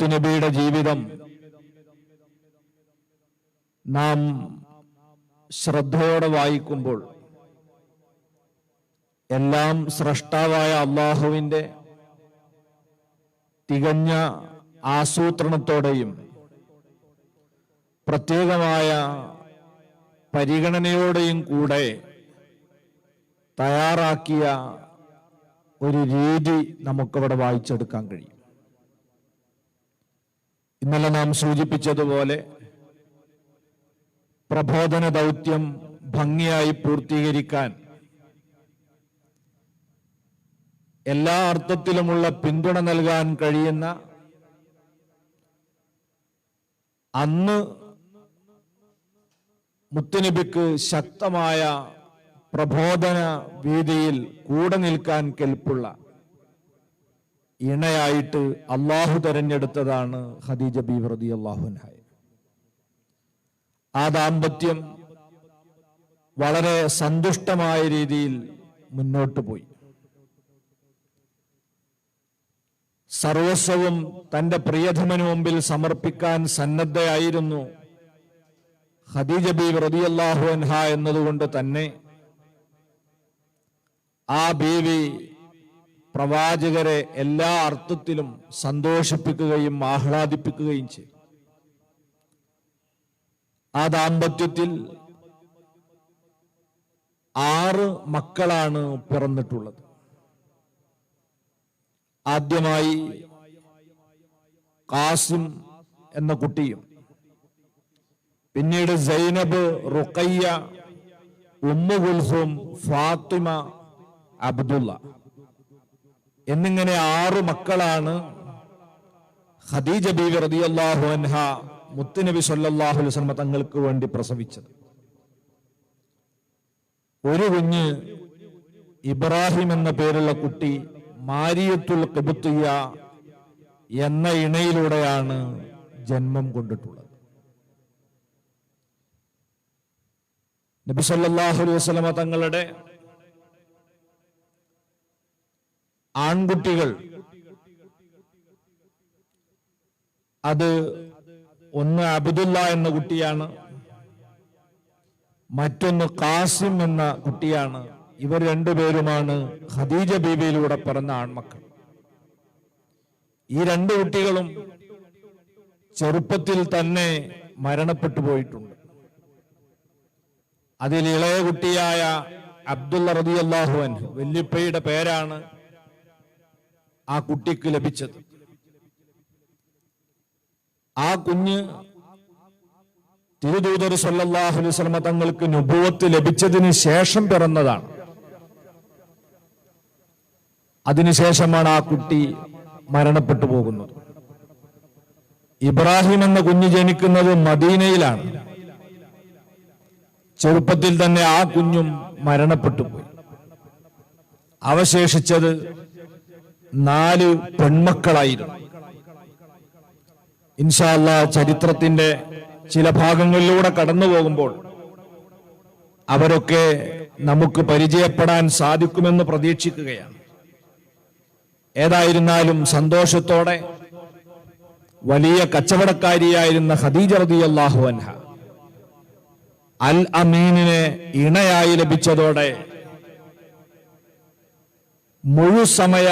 മുത്തുനബിയുടെ ജീവിതം നാം ശ്രദ്ധയോടെ വായിക്കുമ്പോൾ എല്ലാം സ്രഷ്ടാവായ അല്ലാഹുവിൻ്റെ തികഞ്ഞ ആസൂത്രണത്തോടെയും പ്രത്യേകമായ പരിഗണനയോടെയും കൂടെ തയ്യാറാക്കിയ ഒരു രീതി നമുക്കവിടെ വായിച്ചെടുക്കാൻ കഴിയും. ഇന്നലെ നാം സൂചിപ്പിച്ചതുപോലെ പ്രബോധന ദൗത്യം ഭംഗിയായി പൂർത്തീകരിക്കാൻ എല്ലാ അർത്ഥത്തിലുമുള്ള പിന്തുണ നൽകാൻ കഴിയുന്ന, അന്ന് മുത്തുനബിക്ക് ശക്തമായ പ്രബോധന വീതിയിൽ കൂടെ നിൽക്കാൻ കെൽപ്പുള്ള ഇണയായിട്ട് അള്ളാഹു തെരഞ്ഞെടുത്തതാണ് ഖദീജ ബീവി റളിയല്ലാഹു അൻഹ. ആ ദാമ്പത്യം വളരെ സന്തുഷ്ടമായ രീതിയിൽ മുന്നോട്ട് പോയി. സർവസ്വവും തന്റെ പ്രിയതമനു മുമ്പിൽ സമർപ്പിക്കാൻ സന്നദ്ധയായിരുന്നു ഖദീജ ബീവി റളിയല്ലാഹു അൻഹ എന്നതുകൊണ്ട് തന്നെ ആ ബീവി പ്രവാചകരെ എല്ലാ അർത്ഥത്തിലും സന്തോഷിപ്പിക്കുകയും ആഹ്ലാദിപ്പിക്കുകയും ചെയ്തു. ആ ദാമ്പത്യത്തിൽ 6 മക്കളാണ് പിറന്നിട്ടുള്ളത്. ആദ്യമായി ഖാസിം എന്ന കുട്ടിയും, പിന്നീട് സൈനബ്, റുഖയ്യ, ഉമ്മു കുൽസൂം, ഫാത്തിമ, അബ്ദുള്ള എന്നിങ്ങനെ 6 മക്കളാണ് ഖദീജ ബീവി റളിയല്ലാഹു അൻഹ മുത്തുനബി സല്ലല്ലാഹു അലൈഹി വസല്ലം തങ്ങൾക്ക് വേണ്ടി പ്രസവിച്ചത്. ഒരു കുഞ്ഞ് ഇബ്രാഹിം എന്ന പേരുള്ള കുട്ടി മാരിയത്തുൽ ഖിബ്തിയ്യ എന്ന ഇണയിലൂടെയാണ് ജന്മം കൊണ്ടിട്ടുള്ളത്. നബി സല്ലല്ലാഹു അലൈഹി വസല്ലം തങ്ങളുടെ ആൺകുട്ടികൾ, അത് ഒന്ന് അബ്ദുള്ള എന്ന കുട്ടിയാണ്, മറ്റൊന്ന് ഖാസിം എന്ന കുട്ടിയാണ്. ഇവർ രണ്ടുപേരുമാണ് ഖദീജ ബീവിയിലൂടെ പിറന്ന ആൺമക്കൾ. ഈ 2 കുട്ടികളും ചെറുപ്പത്തിൽ തന്നെ മരണപ്പെട്ടു പോയിട്ടുണ്ട്. അതിൽ ഇളയ കുട്ടിയായ അബ്ദുള്ള റളിയല്ലാഹു അൻഹു, വല്യപ്പയുടെ പേരാണ് ആ കുട്ടിക്ക് ലഭിച്ചത്. ആ കുഞ്ഞ് തിരുദൂതർ സല്ലല്ലാഹു അലൈഹി വസല്ലം തങ്ങൾക്ക് നുബുവത്ത് ലഭിച്ചതിന് ശേഷം പിറന്നതാണ്. അതിനുശേഷമാണ് ആ കുട്ടി മരണപ്പെട്ടു പോകുന്നത്. ഇബ്രാഹിം എന്ന കുഞ്ഞ് ജനിക്കുന്നത് മദീനയിലാണ്. ചെറുപ്പത്തിൽ തന്നെ ആ കുഞ്ഞും മരണപ്പെട്ടു പോയി. അവശേഷിച്ചത് 4 പെൺമക്കളായിരുന്നു. ഇൻഷാ അല്ലാഹ് ചരിത്രത്തിന്റെ ചില ഭാഗങ്ങളിലൂടെ കടന്നു പോകുമ്പോൾ അവരൊക്കെ നമുക്ക് പരിചയപ്പെടാൻ സാധിക്കുമെന്ന് പ്രതീക്ഷിക്കുകയാണ്. ഏതായിരുന്നാലും സന്തോഷത്തോടെ വലിയ കച്ചവടക്കാരിയായിരുന്ന ഖദീജ റളിയല്ലാഹു അൻഹ അൽ അമീനിനെ ഇണയായി ലഭിച്ചതോടെ മുഴുസമയ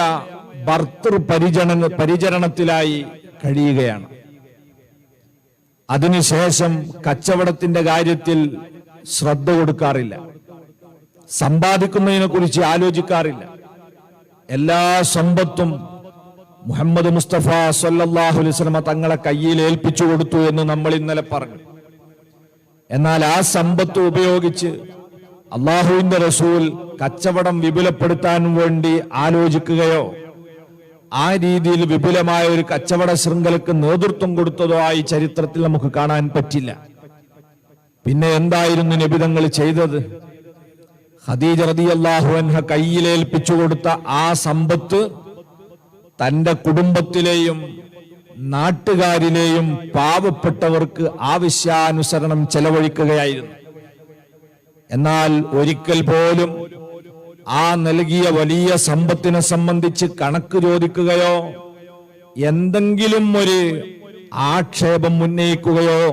ഭർതൃ പരിചരണത്തിലായി കഴിയുകയാണ്. അതിനുശേഷം കച്ചവടത്തിന്റെ കാര്യത്തിൽ ശ്രദ്ധ കൊടുക്കാറില്ല, സമ്പാദിക്കുന്നതിനെ കുറിച്ച് ആലോചിക്കാറില്ല. എല്ലാ സമ്പത്തും മുഹമ്മദ് മുസ്തഫ സല്ലല്ലാഹു അലൈഹി വസല്ലം തങ്ങളെ കയ്യിൽ ഏൽപ്പിച്ചു കൊടുത്തു എന്ന് നമ്മൾ ഇന്നലെ പറഞ്ഞു. എന്നാൽ ആ സമ്പത്ത് ഉപയോഗിച്ച് അള്ളാഹുവിന്റെ റസൂൽ കച്ചവടം വിപുലപ്പെടുത്താൻ വേണ്ടി ആലോചിക്കുകയോ ആ രീതിയിൽ വിപുലമായ ഒരു കച്ചവട ശൃംഖലക്ക് നേതൃത്വം കൊടുത്തതോ ആയി ചരിത്രത്തിൽ നമുക്ക് കാണാൻ പറ്റില്ല. പിന്നെ എന്തായിരുന്നു നബി തങ്ങൾ ചെയ്തത്? ഖദീജ റളിയല്ലാഹു അൻഹ കയ്യിലേൽപ്പിച്ചു കൊടുത്ത ആ സമ്പത്ത് തന്റെ കുടുംബത്തിലെയും നാട്ടുകാരിലെയും പാവപ്പെട്ടവർക്ക് ആവശ്യാനുസരണം ചെലവഴിക്കുകയായിരുന്നു. എന്നാൽ ഒരിക്കൽ പോലും ആ നൽകിയ വലിയ സമ്പത്തിനെ സംബന്ധിച്ച് കണക്ക് ചോദിക്കുകയോ എന്തെങ്കിലും ഒരു ആക്ഷേപം ഉന്നയിക്കുകയോ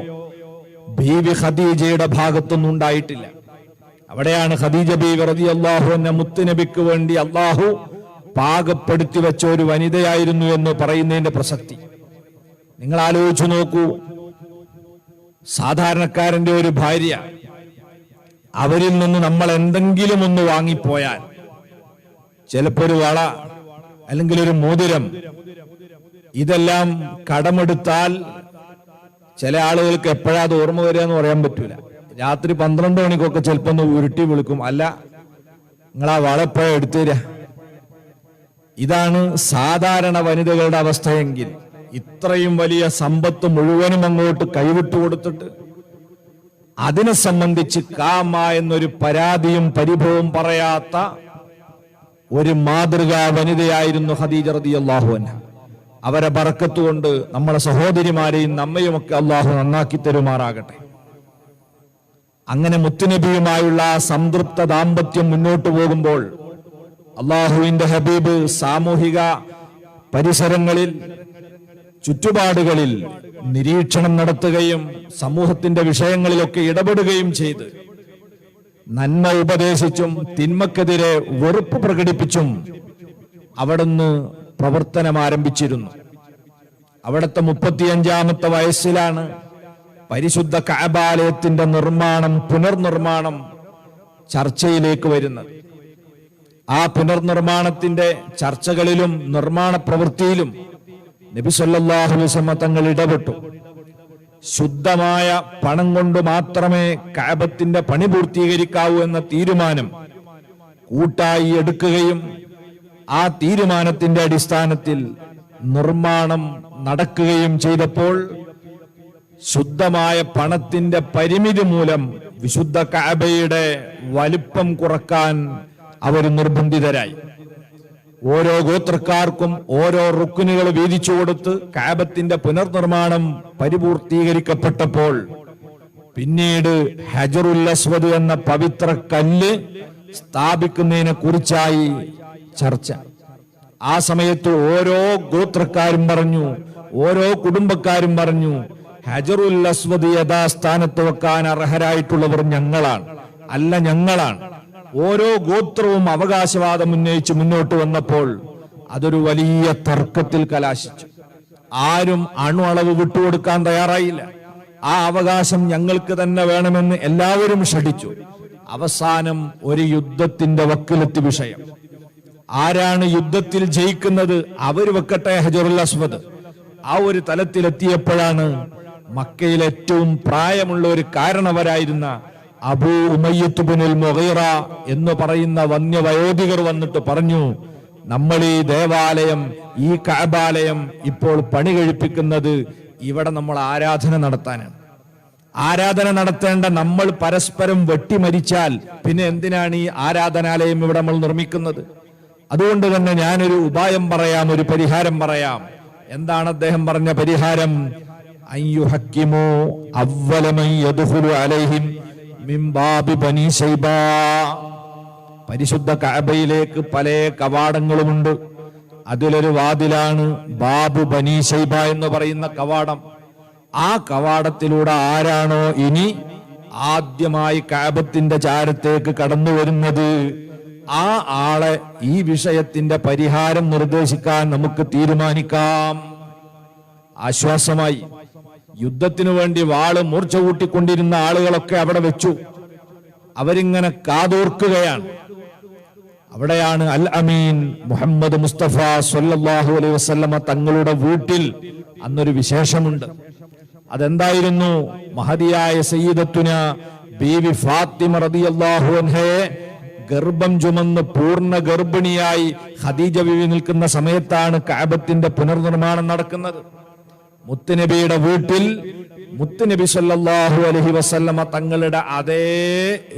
ബീവി ഖദീജയുടെ ഭാഗത്തൊന്നും ഉണ്ടായിട്ടില്ല. അവിടെയാണ് ഖദീജ ബീവി റളിയല്ലാഹു അൻഹ മുത്തുനബിക്ക് വേണ്ടി അള്ളാഹു പാകപ്പെടുത്തി വെച്ച ഒരു വനിതയായിരുന്നു എന്ന് പറയുന്നതിന്റെ പ്രസക്തി. നിങ്ങൾ ആലോചിച്ചു നോക്കൂ, സാധാരണക്കാരന്റെ ഒരു ഭാര്യ, അവരിൽ നിന്ന് നമ്മൾ എന്തെങ്കിലും ഒന്ന് വാങ്ങിപ്പോയാൽ, ചിലപ്പോ ഒരു വള അല്ലെങ്കിൽ ഒരു മോതിരം, ഇതെല്ലാം കടമെടുത്താൽ ചില ആളുകൾക്ക് എപ്പോഴാ അത് ഓർമ്മ വരിക എന്ന് പറയാൻ പറ്റൂല. രാത്രി 12 മണിക്കൊക്കെ ചിലപ്പോ ഒന്ന് ഉരുട്ടി വിളിക്കും, അല്ല നിങ്ങൾ ആ വള എപ്പോഴാ എടുത്തുതരാ. ഇതാണ് സാധാരണ വനിതകളുടെ അവസ്ഥയെങ്കിൽ ഇത്രയും വലിയ സമ്പത്ത് മുഴുവനും അങ്ങോട്ട് കൈവിട്ടു കൊടുത്തിട്ട് അതിനെ സംബന്ധിച്ച് കാമ എന്നൊരു പരാതിയും പരിഭവവും പറയാത്ത ഒരു മാതൃകാ വനിതയായിരുന്നു ഖദീജ റളിയല്ലാഹു അൻഹ. അവരെ ബർക്കത്ത് കൊണ്ട് നമ്മളെ സഹോദരിമാരെയും നമ്മയുമൊക്കെ അള്ളാഹു നന്നാക്കി തരുമാറാകട്ടെ. അങ്ങനെ മുത്തുനബിയുമായുള്ള ആ സംതൃപ്ത ദാമ്പത്യം മുന്നോട്ട് പോകുമ്പോൾ അള്ളാഹുവിന്റെ ഹബീബ് സാമൂഹിക പരിസരങ്ങളിൽ, ചുറ്റുപാടുകളിൽ നിരീക്ഷണം നടത്തുകയും സമൂഹത്തിന്റെ വിഷയങ്ങളിലൊക്കെ ഇടപെടുകയും ചെയ്ത് നന്മ ഉപദേശിച്ചും തിന്മക്കെതിരെ വെറുപ്പ് പ്രകടിപ്പിച്ചും അവിടുന്ന് പ്രവർത്തനം ആരംഭിച്ചിരുന്നു. അവിടുത്തെ 35-ാമത്തെ വയസ്സിലാണ് പരിശുദ്ധ കഅബാലയത്തിന്റെ പുനർനിർമ്മാണം ചർച്ചയിലേക്ക് വരുന്നത്. ആ പുനർനിർമ്മാണത്തിന്റെ ചർച്ചകളിലും നിർമ്മാണ പ്രവൃത്തിയിലും നബി സല്ലല്ലാഹു അലൈഹി വസല്ലം തങ്ങൾ ഇടപെട്ടു. ശുദ്ധമായ പണം കൊണ്ട് മാത്രമേ കഅബത്തിന്റെ പണി പൂർത്തീകരിക്കാവൂ എന്ന തീരുമാനം കൂട്ടായി എടുക്കുകയും ആ തീരുമാനത്തിന്റെ അടിസ്ഥാനത്തിൽ നിർമ്മാണം നടക്കുകയും ചെയ്തപ്പോൾ ശുദ്ധമായ പണത്തിന്റെ പരിമിതി മൂലം വിശുദ്ധ കഅബയുടെ വലിപ്പം കുറക്കാൻ അവർ നിർബന്ധിതരായി. ഓരോ ഗോത്രക്കാർക്കും ഓരോ റുക്കുനുകൾ വീതിച്ചു കൊടുത്ത് കഅബത്തിന്റെ പുനർനിർമ്മാണം പരിപൂർത്തീകരിക്കപ്പെട്ടപ്പോൾ പിന്നീട് ഹജറുൽ അസ്വദ് എന്ന പവിത്ര കല്ല് സ്ഥാപിക്കുന്നതിനെ കുറിച്ചായി ചർച്ച. ആ സമയത്ത് ഓരോ ഗോത്രക്കാരും പറഞ്ഞു, ഓരോ കുടുംബക്കാരും പറഞ്ഞു, ഹജറുൽ അസ്വദ് യഥാസ്ഥാനത്ത് വെക്കാൻ അർഹരായിട്ടുള്ളവർ ഞങ്ങളാണ്, അല്ല ഞങ്ങളാണ്. ഓരോ ഗോത്രവും അവകാശവാദം ഉന്നയിച്ച് മുന്നോട്ട് വന്നപ്പോൾ അതൊരു വലിയ തർക്കത്തിൽ കലാശിച്ചു. ആരും അണുഅളവ് വിട്ടുകൊടുക്കാൻ തയ്യാറായില്ല. ആ അവകാശം ഞങ്ങൾക്ക് തന്നെ വേണമെന്ന് എല്ലാവരും ഷടിച്ചു. അവസാനം ഒരു യുദ്ധത്തിന്റെ വക്കിലെത്തി വിഷയം. ആരാണ് യുദ്ധത്തിൽ ജയിക്കുന്നത്, അവര് വെക്കട്ടെ ഹജറുൽ അസ്വദ്. ആ ഒരു തലത്തിലെത്തിയപ്പോഴാണ് മക്കയിൽ ഏറ്റവും പ്രായമുള്ള ഒരു കാരണവരായിരുന്ന അബൂ ഉമയ്യത്ത് ഇബ്നുൽ മുഗീറ എന്ന് പറയുന്ന വന്യവയോധികർ വന്നിട്ട് പറഞ്ഞു, നമ്മൾ ഈ ദേവാലയം, ഈ കഅബാലയം ഇപ്പോൾ പണി കഴിപ്പിക്കുന്നത് ഇവിടെ നമ്മൾ ആരാധന നടത്താനാണ്. ആരാധന നടത്തേണ്ട നമ്മൾ പരസ്പരം വെട്ടിമരിച്ചാൽ പിന്നെ എന്തിനാണ് ഈ ആരാധനാലയം ഇവിടെ നമ്മൾ നിർമ്മിക്കുന്നത്? അതുകൊണ്ട് തന്നെ ഞാനൊരു ഉപായം പറയാം, ഒരു പരിഹാരം പറയാം. എന്താണ് അദ്ദേഹം പറഞ്ഞ പരിഹാരം? അയ്യുഹക്കിമു അവ്വല മൻ യദ്ഖുലു അലൈഹിം മിൻ ബാബി ബനി ശൈബ. പരിശുദ്ധ കഅബയിലേക്ക് പല കവാടങ്ങളുമുണ്ട്. അതിലൊരു വാതിലാണ് ബാബു ബനി ശൈബ എന്ന് പറയുന്ന കവാടം. ആ കവാടത്തിലൂടെ ആരാണോ ഇനി ആദ്യമായി കഅബത്തിന്റെ ചാരത്തേക്ക് കടന്നു വരുന്നത്, ആ ആളെ ഈ വിഷയത്തിന്റെ പരിഹാരം നിർദ്ദേശിക്കാൻ നമുക്ക് തീരുമാനിക്കാം. ആശ്വാസമായി. യുദ്ധത്തിനു വേണ്ടി വാള് മൂർച്ച കൂട്ടിക്കൊണ്ടിരുന്ന ആളുകളൊക്കെ അവിടെ വെച്ചു. അവരിങ്ങനെ കാതോർക്കുകയാണ്. അവിടെയാണ് അൽ അമീൻ മുഹമ്മദ് മുസ്തഫ സ്വല്ലല്ലാഹു അലൈഹി വസല്ലമ തങ്ങളുടെ വീട്ടിൽ അന്നൊരു വിശേഷമുണ്ട്. അതെന്തായിരുന്നു? മഹദിയായ സയ്യിദത്തുന ബീവി ഫാത്തിമ റളിയല്ലാഹു അൻഹയെ ഗർഭം ചുമന്ന് പൂർണ്ണ ഗർഭിണിയായി ഖദീജ ബീവി നിൽക്കുന്ന സമയത്താണ് കഅബത്തിന്റെ പുനർനിർമ്മാണം നടക്കുന്നത്. മുത്തുനബിയുടെ വീട്ടിൽ മുത്തുനബി സല്ലല്ലാഹു അലൈഹി വസല്ലമ തങ്ങളുടെ അതേ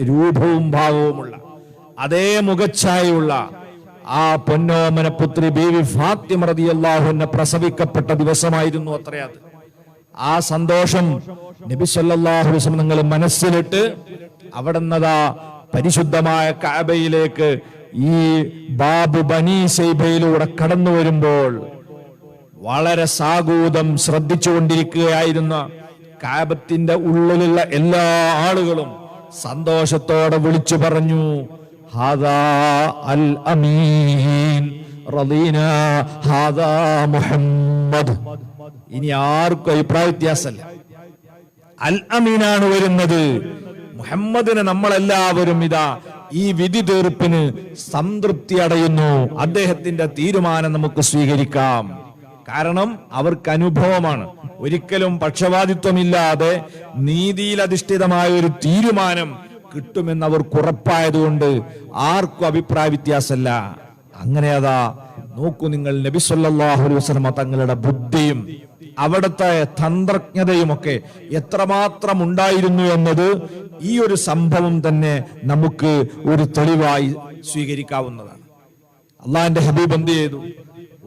രൂപവും ഭാവവുമുള്ള, അതേ മുഖച്ഛായയുള്ള ആ പൊന്നോമന പുത്രി ബീവി ഫാത്തിമ റളിയല്ലാഹു അൻഹ പ്രസവിക്കപ്പെട്ട ദിവസമായിരുന്നു അത്രേ അത്. ആ സന്തോഷം നബി സല്ലല്ലാഹു അലൈഹി വസല്ലം നിങ്ങൾ മനസ്സിലിട്ട് അവിടുന്നതാ പരിശുദ്ധമായ കഅബയിലേക്ക് ഈ ബാബു ബനി ശൈബയിലൂടെ കടന്നു വരുമ്പോൾ വളരെ സാഗൂതം ശ്രദ്ധിച്ചുകൊണ്ടിരിക്കുകയായിരുന്ന കാബത്തിന്റെ ഉള്ളിലുള്ള എല്ലാ ആളുകളും സന്തോഷത്തോടെ വിളിച്ചു പറഞ്ഞു, ഹാദാ അൽ അമീൻ റദീന ഹാദാ മുഹമ്മദ്. ഇനി ആർക്കും അഭിപ്രായ വ്യത്യാസമല്ല, അൽ അമീനാണ് വരുന്നത്. മുഹമ്മദിനെ നമ്മളെല്ലാവരും ഇതാ ഈ വിധി തീർപ്പിന് സംതൃപ്തി അടയുന്നു. അദ്ദേഹത്തിന്റെ തീരുമാനം നമുക്ക് സ്വീകരിക്കാം. കാരണം അവർക്ക് അനുഭവമാണ്. ഒരിക്കലും പക്ഷപാതിത്വമില്ലാതെ നീതിയിൽ അധിഷ്ഠിതമായ ഒരു തീരുമാനം കിട്ടുമെന്ന് അവർക്ക് ഉറപ്പായതുകൊണ്ട് ആർക്കും അഭിപ്രായ വ്യത്യാസമല്ല. അങ്ങനെ അതാ നോക്കൂ നിങ്ങൾ, നബി സല്ലല്ലാഹു അലൈഹി വസല്ലം തങ്ങളുടെ ബുദ്ധിയും അവിടുത്തെ തന്ത്രജ്ഞതയുമൊക്കെ എത്രമാത്രം ഉണ്ടായിരുന്നു എന്നത് ഈ ഒരു സംഭവം തന്നെ നമുക്ക് ഒരു തെളിവായി സ്വീകരിക്കാവുന്നതാണ്. അള്ളാഹിന്റെ ഹബീബ് എന്ത് ചെയ്തു?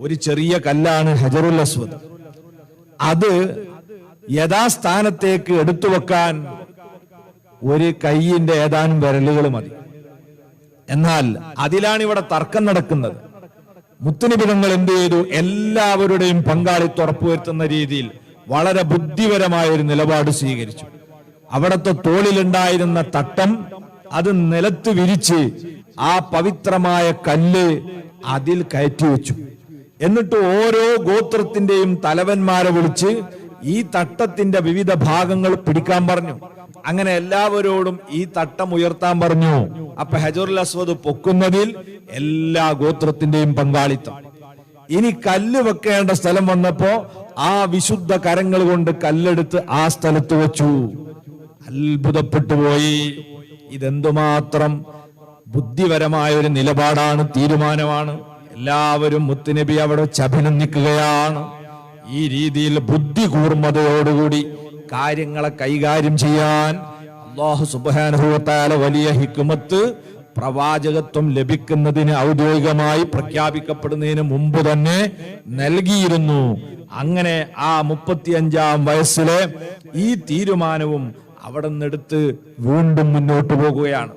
ഒരു ചെറിയ കല്ലാണ് ഹജറുൽ അസ്വദ്. അത് യഥാസ്ഥാനത്തേക്ക് എടുത്തു വെക്കാൻ ഒരു കൈയിന്റെ ഏതാനും വിരലുകൾ മതി. എന്നാൽ അതിലാണ് ഇവിടെ തർക്കം നടക്കുന്നത്. മുത്തുനബി തങ്ങൾ എന്ത് ചെയ്തു? എല്ലാവരുടെയും പങ്കാളിത്തം ഉറപ്പുവരുത്തുന്ന രീതിയിൽ വളരെ ബുദ്ധിപരമായ ഒരു നിലപാട് സ്വീകരിച്ചു. അവിടത്തെ തോളിലുണ്ടായിരുന്ന തട്ടം അത് നിലത്ത് വിരിച്ച് ആ പവിത്രമായ കല്ല് അതിൽ കയറ്റി വെച്ചു. എന്നിട്ട് ഓരോ ഗോത്രത്തിന്റെയും തലവന്മാരെ വിളിച്ച് ഈ തട്ടത്തിന്റെ വിവിധ ഭാഗങ്ങൾ പിടിക്കാൻ പറഞ്ഞു. അങ്ങനെ എല്ലാവരോടും ഈ തട്ടം ഉയർത്താൻ പറഞ്ഞു. അപ്പൊ ഹജറുൽ അസ്വദ് പൊക്കുന്നതിൽ എല്ലാ ഗോത്രത്തിന്റെയും പങ്കാളിത്തം. ഇനി കല്ല് വെക്കേണ്ട സ്ഥലം വന്നപ്പോ ആ വിശുദ്ധ കരങ്ങൾ കൊണ്ട് കല്ലെടുത്ത് ആ സ്ഥലത്ത് വെച്ചു. അത്ഭുതപ്പെട്ടു പോയി. ഇതെന്തുമാത്രം ബുദ്ധിപരമായ ഒരു നിലപാടാണ്, തീരുമാനമാണ്. എല്ലാവരും മുത്തുനബി അവിടെ അഭിനന്ദിക്കുകയാണ്. ഈ രീതിയിൽ ബുദ്ധി കൂർമ്മതയോടുകൂടി കാര്യങ്ങളെ കൈകാര്യം ചെയ്യാൻ അല്ലാഹു സുബ്ഹാനഹു വ തആല വലിയ ഹിക്മത്ത് പ്രവാചകത്വം ലഭിക്കുന്നതിന് ഔദ്യോഗികമായി പ്രഖ്യാപിക്കപ്പെടുന്നതിന് മുമ്പ് തന്നെ നൽകിയിരുന്നു. അങ്ങനെ ആ 35-ാം വയസ്സിലെ ഈ തീരുമാനവും അവിടെ നിന്നെടുത്ത് വീണ്ടും മുന്നോട്ട് പോകുകയാണ്.